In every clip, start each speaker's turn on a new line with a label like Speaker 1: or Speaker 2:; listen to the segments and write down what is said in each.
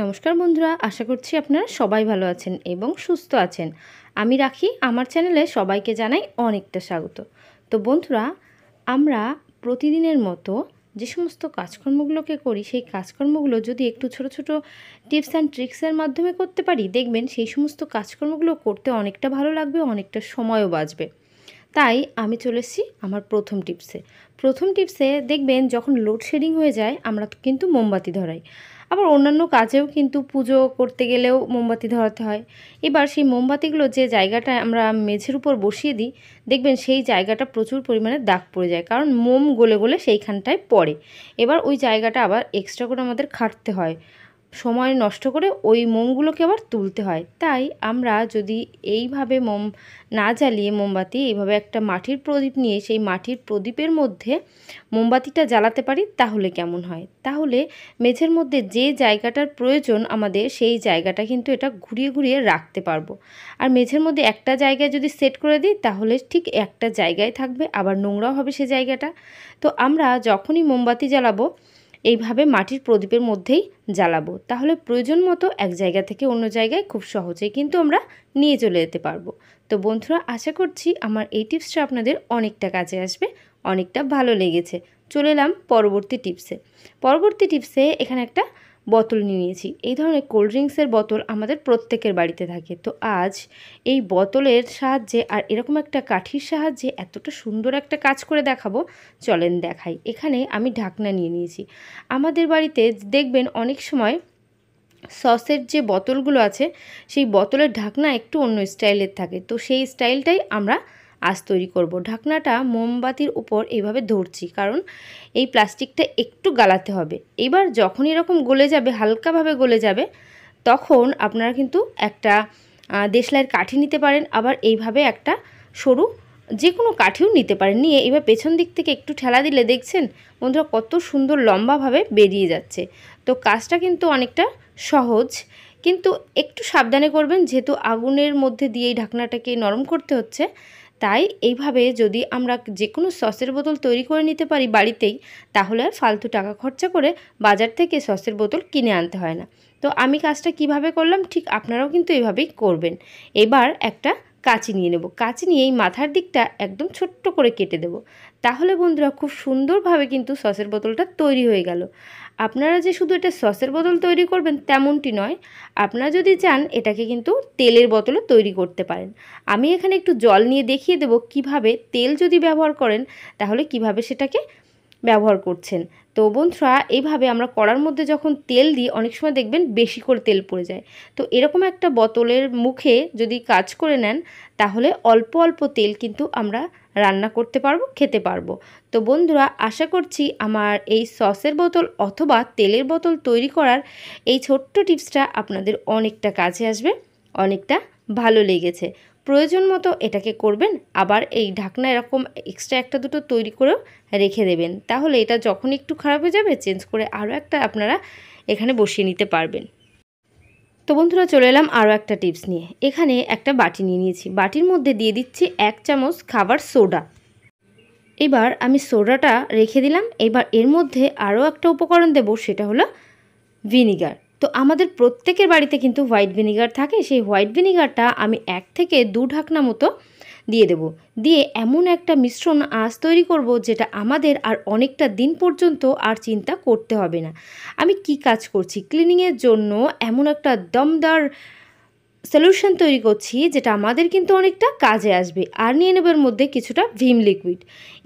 Speaker 1: নমস্কার বন্ধুরা, আশা করছি আপনারা সবাই ভালো আছেন এবং সুস্থ আছেন। আমি রাখি, আমার চ্যানেলে সবাইকে জানাই অনেকটা স্বাগত। তো বন্ধুরা, আমরা প্রতিদিনের মতো যে সমস্ত কাজকর্মগুলোকে করি, সেই কাজকর্মগুলো যদি একটু ছোট ছোট টিপস অ্যান্ড ট্রিক্সের মাধ্যমে করতে পারি, দেখবেন সেই সমস্ত কাজকর্মগুলো করতে অনেকটা ভালো লাগবে, অনেকটা সময়ও বাঁচবে। তাই আমি চলে এসেছি আমার প্রথম টিপসে দেখবেন যখন লোডশেডিং হয়ে যায় আমরা কিন্তু মোমবাতি ধরাই। আবার অন্যান্য কাজেও কিন্তু পুজো করতে গেলেও মোমবাতি ধরাতে হয়। এবার সেই মোমবাতিগুলো যে জায়গাটায় আমরা মেঝের উপর বসিয়ে দিই, দেখবেন সেই জায়গাটা প্রচুর পরিমাণে দাগ পড়ে যায়, কারণ মোম গলে গলে সেইখানটায় পড়ে। এবার ওই জায়গাটা আবার এক্সট্রা করে আমাদের খাটতে হয়, সময় নষ্ট করে ওই মোমগুলোকে আবার তুলতে হয়। তাই আমরা যদি এইভাবে মোম না জ্বালিয়ে মোমবাতি এইভাবে একটা মাটির প্রদীপ নিয়ে সেই মাটির প্রদীপের মধ্যে মোমবাতিটা জ্বালাতে পারি, তাহলে কেমন হয়? তাহলে মেঝের মধ্যে যে জায়গাটার প্রয়োজন আমাদের, সেই জায়গাটা কিন্তু এটা ঘুরিয়ে ঘুরিয়ে রাখতে পারবো। আর মেঝের মধ্যে একটা জায়গায় যদি সেট করে দিই, তাহলে ঠিক একটা জায়গায় থাকবে, আবার নোংরাও হবে সে জায়গাটা। তো আমরা যখনই মোমবাতি জ্বালাবো এইভাবে মাটির প্রদীপের মধ্যেই জ্বালাবো, তাহলে প্রয়োজন মতো এক জায়গা থেকে অন্য জায়গায় খুব সহজেই কিন্তু আমরা নিয়ে চলে যেতে পারবো। তো বন্ধুরা, আশা করছি আমার এই টিপসটা আপনাদের অনেকটা কাজে আসবে, অনেকটা ভালো লেগেছে। চলে এলাম পরবর্তী টিপসে এখানে একটা বোতল নিয়ে নিয়েছি। এই ধরনের কোল্ড ড্রিঙ্কসের বোতল আমাদের প্রত্যেকের বাড়িতে থাকে। তো আজ এই বোতলের সাহায্যে আর এরকম একটা কাঠির সাহায্যে এতটা সুন্দর একটা কাজ করে দেখাবো, চলেন দেখাই। এখানে আমি ঢাকনা নিয়ে নিয়েছি। আমাদের বাড়িতে দেখবেন অনেক সময় সসের যে বোতলগুলো আছে, সেই বোতলের ঢাকনা একটু অন্য স্টাইলের থাকে। তো সেই স্টাইলটাই আমরা আজ তৈরি করব। ঢাকনাটা মোমবাতির উপর এইভাবে ধরছি, কারণ এই প্লাস্টিকটা একটু গালাতে হবে। এবার যখন এরকম গলে যাবে, হালকাভাবে গলে যাবে, তখন আপনারা কিন্তু একটা দেশলাইয়ের কাঠি নিতে পারেন, আবার এইভাবে একটা সরু যে কোনো কাঠিও নিতে পারেন। নিয়ে এবার পেছন দিক থেকে একটু ঠেলা দিলে দেখছেন বন্ধুরা কত সুন্দর লম্বাভাবে বেরিয়ে যাচ্ছে। তো কাজটা কিন্তু অনেকটা সহজ, কিন্তু একটু সাবধানে করবেন, যেহেতু আগুনের মধ্যে দিয়ে এই ঢাকনাটাকে নরম করতে হচ্ছে। তাই এইভাবে যদি আমরা যে কোনো সসের বোতল তৈরি করে নিতে পারি বাড়িতেই, তাহলে আর ফালতু টাকা খরচা করে বাজার থেকে সসের বোতল কিনে আনতে হয় না। তো আমি কাজটা কিভাবে করলাম, ঠিক আপনারাও কিন্তু এইভাবেই করবেন। এবার একটা কাঁচি নিয়ে নেব। কাঁচি নিয়ে এই মাথার দিকটা একদম ছোট্ট করে কেটে দেব। তাহলে বন্ধুরা খুব সুন্দরভাবে কিন্তু সসের বোতলটা তৈরি হয়ে গেল। আপনারা যে শুধু এটা সসের বোতল তৈরি করবেন তেমনটি নয়, আপনারা যদি চান এটাকে কিন্তু তেলের বোতলও তৈরি করতে পারেন। আমি এখানে একটু জল নিয়ে দেখিয়ে দেব কিভাবে তেল যদি ব্যবহার করেন তাহলে কিভাবে সেটাকে ব্যবহার করছেন। তো বন্ধুরা, এইভাবে আমরা কড়ার মধ্যে যখন তেল দিই, অনেক সময় দেখবেন বেশি করে তেল পড়ে যায়। তো এরকম একটা বোতলের মুখে যদি কাজ করে নেন, তাহলে অল্প অল্প তেল কিন্তু আমরা রান্না করতে পারবো, খেতে পারবো। তো বন্ধুরা, আশা করছি আমার এই সসের বোতল অথবা তেলের বোতল তৈরি করার এই ছোট্ট টিপসটা আপনাদের অনেকটা কাজে আসবে, অনেকটা ভালো লেগেছে। প্রয়োজন মতো এটাকে করবেন, আবার এই ঢাকনা এরকম এক্সট্রা একটা দুটো তৈরি করেও রেখে দেবেন। তাহলে এটা যখন একটু খারাপ হয়ে যাবে, চেঞ্জ করে আরও একটা আপনারা এখানে বসিয়ে নিতে পারবেন। তো বন্ধুরা, চলে এলাম আরও একটা টিপস নিয়ে। এখানে একটা বাটি নিয়ে নিয়েছি। বাটির মধ্যে দিয়ে দিচ্ছি 1 চামচ খাবার সোডা। এবার আমি সোডাটা রেখে দিলাম। এবার এর মধ্যে আরও একটা উপকরণ দেব, সেটা হলো ভিনিগার। তো আমাদের প্রত্যেকের বাড়িতে কিন্তু হোয়াইট ভিনিগার থাকে। সেই হোয়াইট ভিনিগারটা আমি 1 থেকে 2 ঢাকনা মতো দিয়ে দেব। দিয়ে এমন একটা মিশ্রণ আজ তৈরি করব, যেটা আমাদের আর অনেকটা দিন পর্যন্ত আর চিন্তা করতে হবে না। আমি কি কাজ করছি, ক্লিনিংয়ের জন্য এমন একটা দমদার সলিউশন তৈরি করছি, যেটা আমাদের কিন্তু অনেকটা কাজে আসবে। আর নিয়ে নেবার মধ্যে কিছুটা ভিম লিকুইড।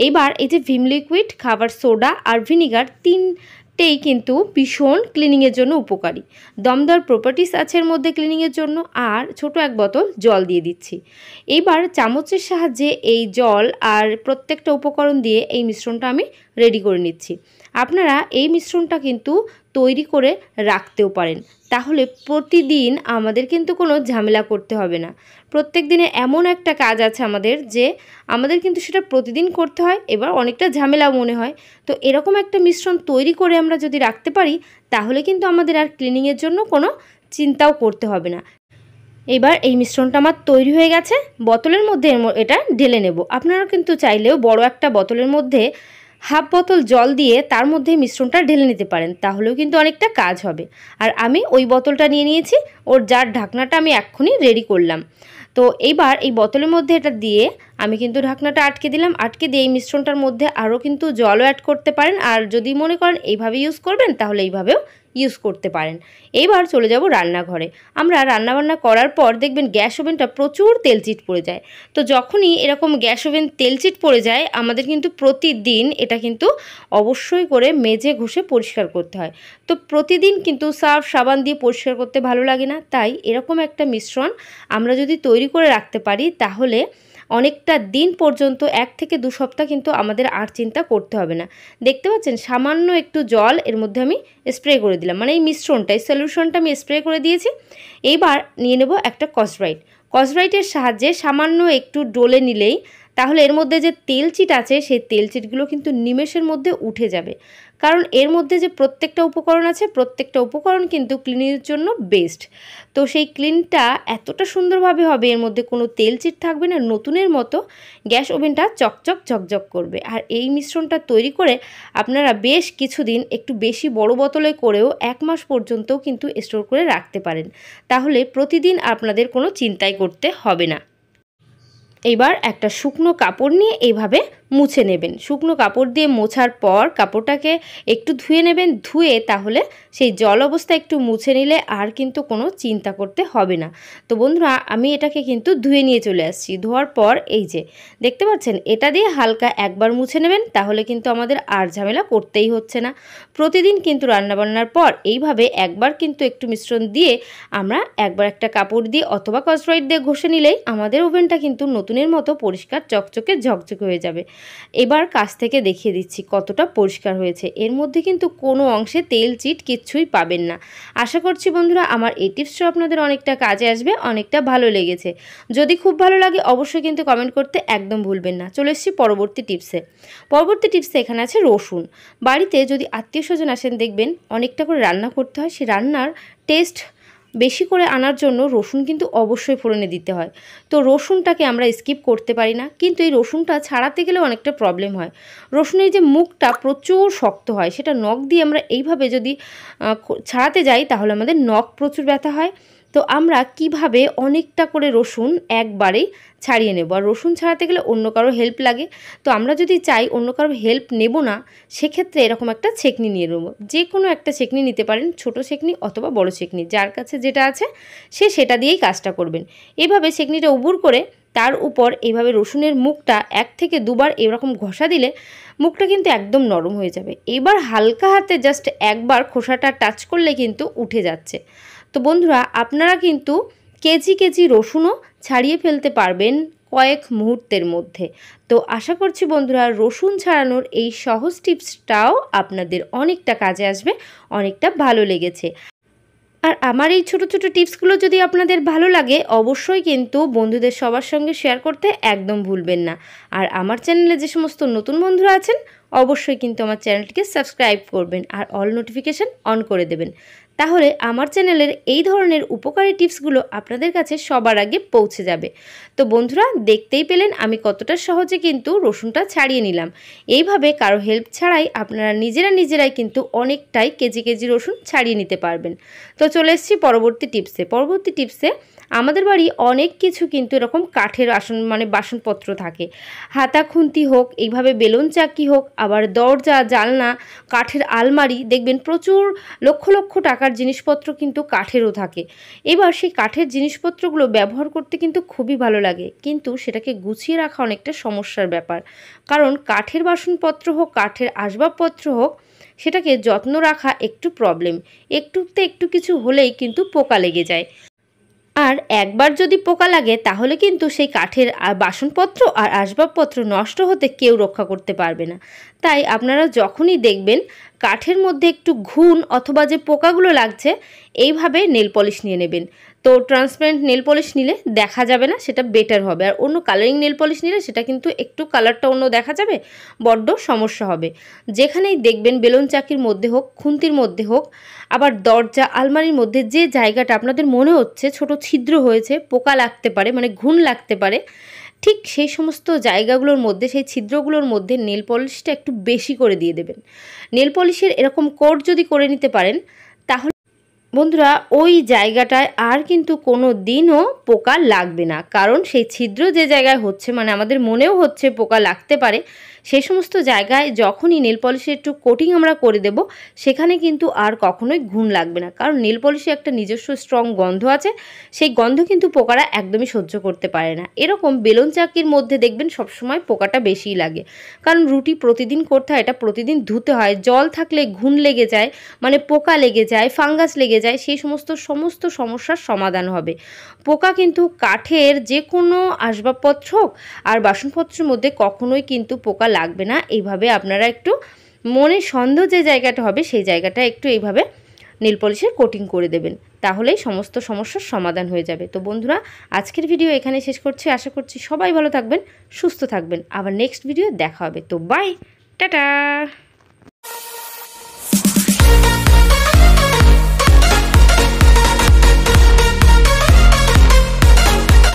Speaker 1: এবার এই যে ভিম লিকুইড, খাবার সোডা আর ভিনিগার, তিনটেই কিন্তু ভীষণ ক্লিনিংয়ের জন্য উপকারী। দমদার প্রপার্টিস আছে এর মধ্যে ক্লিনিংয়ের জন্য। আর ছোট 1 বোতল জল দিয়ে দিচ্ছি। এইবার চামচের সাহায্যে এই জল আর প্রত্যেকটা উপকরণ দিয়ে এই মিশ্রণটা আমি রেডি করে নিচ্ছি। আপনারা এই মিশ্রণটা কিন্তু তৈরি করে রাখতেও পারেন, তাহলে প্রতিদিন আমাদের কিন্তু কোনো ঝামেলা করতে হবে না। প্রত্যেক দিনে এমন একটা কাজ আছে আমাদের, যে আমাদের কিন্তু সেটা প্রতিদিন করতে হয়, এবার অনেকটা ঝামেলাও মনে হয়। তো এরকম একটা মিশ্রণ তৈরি করে আমরা যদি রাখতে পারি, তাহলে কিন্তু আমাদের আর ক্লিনিংয়ের জন্য কোনো চিন্তাও করতে হবে না। এবার এই মিশ্রণটা আমার তৈরি হয়ে গেছে। বোতলের মধ্যে এটা ঢেলে নেব। আপনারা কিন্তু চাইলেও বড় একটা বোতলের মধ্যে হাফ বোতল জল দিয়ে তার মধ্যে মিশ্রণটা ঢেলে নিতে পারেন, তাহলেও কিন্তু অনেকটা কাজ হবে। আর আমি ওই বোতলটা নিয়ে নিয়েছি, ওর যার ঢাকনাটা আমি এক্ষুনি রেডি করলাম। তো এইবার এই বোতলের মধ্যে এটা দিয়ে আমি কিন্তু ঢাকনাটা আটকে দিলাম। আটকে দিয়ে এই মিশ্রণটার মধ্যে আরও কিন্তু জলও অ্যাড করতে পারেন, আর যদি মনে করেন এইভাবে ইউজ করবেন তাহলে এইভাবেও ইউজ করতে পারেন। এইবার চলে যাব রান্নাঘরে। আমরা রান্নাবান্না করার পর দেখবেন গ্যাস ওভেনটা প্রচুর তেলচিট পড়ে যায়। তো যখনই এরকম গ্যাস ওভেন তেলচিট পড়ে যায় আমাদের কিন্তু প্রতিদিন এটা কিন্তু অবশ্যই করে মেজে ঘষে পরিষ্কার করতে হয়। তো প্রতিদিন কিন্তু সার্ফ সাবান দিয়ে পরিষ্কার করতে ভালো লাগে না, তাই এরকম একটা মিশ্রণ আমরা যদি তৈরি করে রাখতে পারি তাহলে অনেকটা দিন পর্যন্ত 1 থেকে 2 সপ্তাহ কিন্তু আমাদের আর চিন্তা করতে হবে না। দেখতে পাচ্ছেন সামান্য একটু জল এর মধ্যে আমি স্প্রে করে দিলাম, মানে এই মিশ্রণটা, এই সলিউশনটা আমি স্প্রে করে দিয়েছি। এইবার নিয়ে নেব একটা স্কচব্রাইট। স্কচব্রাইটের সাহায্যে সামান্য একটু ডলে নিলেই তাহলে এর মধ্যে যে তেলচিট আছে সেই তেলচিটগুলো কিন্তু নিমেষের মধ্যে উঠে যাবে। কারণ এর মধ্যে যে প্রত্যেকটা উপকরণ আছে প্রত্যেকটা উপকরণ কিন্তু ক্লিনের জন্য বেস্ট। তো সেই ক্লিনটা এতটা সুন্দরভাবে হবে, এর মধ্যে কোনো তেলচিট থাকবে না, নতুনের মতো গ্যাস ওভেনটা চকচক ঝকঝক করবে। আর এই মিশ্রণটা তৈরি করে আপনারা বেশ কিছুদিন একটু বেশি বড় বোতলে করেও 1 মাস পর্যন্তও কিন্তু স্টোর করে রাখতে পারেন, তাহলে প্রতিদিন আপনাদের কোনো চিন্তাই করতে হবে না। এইবার একটা শুকনো কাপড় নিয়ে এইভাবে মুছে নেবেন। শুকনো কাপড় দিয়ে মোছার পর কাপড়টাকে একটু ধুয়ে নেবেন, ধুয়ে তাহলে সেই জল অবস্থায় একটু মুছে নিলে আর কিন্তু কোনো চিন্তা করতে হবে না। তো বন্ধুরা আমি এটাকে কিন্তু ধুয়ে নিয়ে চলে আসছি। ধোয়ার পর এই যে দেখতে পাচ্ছেন এটা দিয়ে হালকা একবার মুছে নেবেন, তাহলে কিন্তু আমাদের আর ঝামেলা করতেই হচ্ছে না। প্রতিদিন কিন্তু রান্নাবান্নার পর এইভাবে একবার কিন্তু একটু মিশ্রণ দিয়ে আমরা একবার একটা কাপড় দিয়ে অথবা স্কচব্রাইট দিয়ে ঘষে নিলেই আমাদের ওভেনটা কিন্তু নতুনের মতো পরিষ্কার চকচকে ঝকঝকে হয়ে যাবে। এবার কাছ থেকে দেখিয়ে দিচ্ছি কতটা পরিষ্কার হয়েছে। এর মধ্যে কিন্তু কোনো অংশে তেল চিট কিচ্ছুই পাবেন না। আশা করছি বন্ধুরা আমার এই টিপসটা আপনাদের অনেকটা কাজে আসবে, অনেকটা ভালো লেগেছে। যদি খুব ভালো লাগে অবশ্যই কিন্তু কমেন্ট করতে একদম ভুলবেন না। চলে এসেছি পরবর্তী টিপসে। পরবর্তী টিপসে এখানে আছে রসুন। বাড়িতে যদি আত্মীয় স্বজন আসেন দেখবেন অনেকটা করে রান্না করতে হয়, সেই রান্নার টেস্ট বেশি করে আনার জন্য রসুন কিন্তু অবশ্যই ফোড়নে দিতে হয়। তো রসুনটাকে আমরা স্কিপ করতে পারি না, কিন্তু এই রসুনটা ছাড়াতে গেলে অনেকটা প্রবলেম হয়। রসুনের যে মুখটা প্রচুর শক্ত হয়, সেটা নখ দিয়ে আমরা এইভাবে যদি ছাড়াতে যাই তাহলে আমাদের নখ প্রচুর ব্যথা হয়। তো আমরা কিভাবে অনেকটা করে রসুন একবারেই ছাড়িয়ে নেব, আর রসুন ছাড়াতে গেলে অন্য কারো হেল্প লাগে। তো আমরা যদি চাই অন্য কারো হেল্প নেব না, সেক্ষেত্রে এরকম একটা ছেঁকনি নিয়ে নেব। যে কোনো একটা ছেঁকনি নিতে পারেন, ছোট ছেঁকনি অথবা বড় ছেঁকনি, যার কাছে যেটা আছে সে সেটা দিয়েই কাজটা করবেন। এভাবে ছেঁকনিটা উবুর করে তার উপর এইভাবে রসুনের মুখটা 1 থেকে 2 বার এরকম ঘষা দিলে মুখটা কিন্তু একদম নরম হয়ে যাবে। এবার হালকা হাতে জাস্ট একবার খোসাটা টাচ করলে কিন্তু উঠে যাচ্ছে। তো বন্ধুরা আপনারা কিন্তু কেজি কেজি রসুনও ছাড়িয়ে ফেলতে পারবেন কয়েক মুহূর্তের মধ্যে। তো আশা করছি বন্ধুরা রসুন ছাড়ানোর এই সহজ টিপসটাও আপনাদের অনেকটা কাজে আসবে, অনেকটা ভালো লেগেছে। আর আমার এই ছোট ছোট টিপসগুলো যদি আপনাদের ভালো লাগে অবশ্যই কিন্তু বন্ধুদের সবার সঙ্গে শেয়ার করতে একদম ভুলবেন না। আর আমার চ্যানেলে যে সমস্ত নতুন বন্ধুরা আছেন অবশ্যই কিন্তু আমার চ্যানেলটিকে সাবস্ক্রাইব করবেন আর অল নোটিফিকেশান অন করে দেবেন, তাহলে আমার চ্যানেলের এই ধরনের উপকারী টিপসগুলো আপনাদের কাছে সবার আগে পৌঁছে যাবে। তো বন্ধুরা দেখতেই পেলেন আমি কতটা সহজে কিন্তু রসুনটা ছাড়িয়ে নিলাম। এইভাবে কারো হেল্প ছাড়াই আপনারা নিজেরাই কিন্তু অনেকটাই কেজি কেজি রসুন ছাড়িয়ে নিতে পারবেন। তো চলে এসেছি পরবর্তী টিপসে। আমাদের বাড়ি অনেক কিছু কিন্তু এরকম কাঠের বাসনপত্র থাকে। হাতা খুন্তি হোক, এইভাবে বেলুন চাকি হোক, আবার দরজা জানলা, কাঠের আলমারি, দেখবেন প্রচুর লক্ষ লক্ষ টাকার জিনিসপত্র কিন্তু কাঠেরও থাকে। এবার সেই কাঠের জিনিসপত্রগুলো ব্যবহার করতে কিন্তু খুবই ভালো লাগে, কিন্তু সেটাকে গুছিয়ে রাখা অনেকটা সমস্যার ব্যাপার। কারণ কাঠের বাসনপত্র হোক, কাঠের আসবাবপত্র হোক, সেটাকে যত্ন রাখা একটু প্রবলেম। একটুতে একটু কিছু হলেই কিন্তু পোকা লেগে যায়। আর একবার যদি পোকা লাগে তাহলে কিন্তু সেই কাঠের বাসনপত্র আর আসবাবপত্র নষ্ট হতে কেউ রক্ষা করতে পারবে না। তাই আপনারা যখনই দেখবেন কাঠের মধ্যে একটু ঘুণ অথবা যে পোকাগুলো লাগছে, এইভাবে নেল পলিশ নিয়ে নেবেন। তো ট্রান্সপারেন্ট নেল পলিশ নিলে দেখা যাবে না, সেটা বেটার হবে। আর অন্য কালারিং নেল পলিশ নিলে সেটা কিন্তু একটু কালারটা অন্য দেখা যাবে, বড্ড সমস্যা হবে। যেখানেই দেখবেন বেলুন চাকির মধ্যে হোক, খুন্তির মধ্যে হোক, আবার দরজা আলমারির মধ্যে যে জায়গাটা আপনাদের মনে হচ্ছে ছোট ছিদ্র হয়েছে, পোকা লাগতে পারে, মানে ঘুণ লাগতে পারে, ঠিক সেই সমস্ত জায়গাগুলোর মধ্যে, সেই ছিদ্রগুলোর মধ্যে নেল পলিশটা একটু বেশি করে দিয়ে দেবেন। নেল পলিশের এরকম কোট যদি করে নিতে পারেন তাহলে বন্ধুরা ওই জায়গাটায় আর কিন্তু কোনো দিনও পোকা লাগবে না। কারণ সেই ছিদ্র যে জায়গায় হচ্ছে, মানে আমাদের মনেও হচ্ছে পোকা লাগতে পারে, সেই সমস্ত জায়গায় যখনই নেল পলিশের একটু কোটিং আমরা করে দেব, সেখানে কিন্তু আর কখনোই ঘুণ লাগবে না। কারণ নেল পলিশে একটা নিজস্ব স্ট্রং গন্ধ আছে, সেই গন্ধ কিন্তু পোকারা একদমই সহ্য করতে পারে না। এরকম বেলুন চাকির মধ্যে দেখবেন সবসময় পোকাটা বেশিই লাগে, কারণ রুটি প্রতিদিন করতে হয়, এটা প্রতিদিন ধুতে হয়। জল থাকলে ঘুণ লেগে যায়, মানে পোকা লেগে যায়, ফাঙ্গাস লেগে যায়, সেই সমস্ত সমস্যার সমাধান হবে। পোকা কিন্তু কাঠের যে কোনো আসবাবপত্র হোক আর বাসনপত্রের মধ্যে কখনোই কিন্তু পোকা লাগবে না। এইভাবে আপনারা একটু মনে সন্দেহ যে জায়গাটা হবে সেই জায়গাটা একটু এইভাবে নেল পলিশের কোটিং করে দেবেন, তাহলেই সমস্ত সমস্যার সমাধান হয়ে যাবে। তো বন্ধুরা, আজকের ভিডিও এখানে শেষ করছি। আশা করছি সবাই ভালো থাকবেন, সুস্থ থাকবেন। আবার নেক্সট ভিডিও দেখা হবে। তো বাই, টাটা।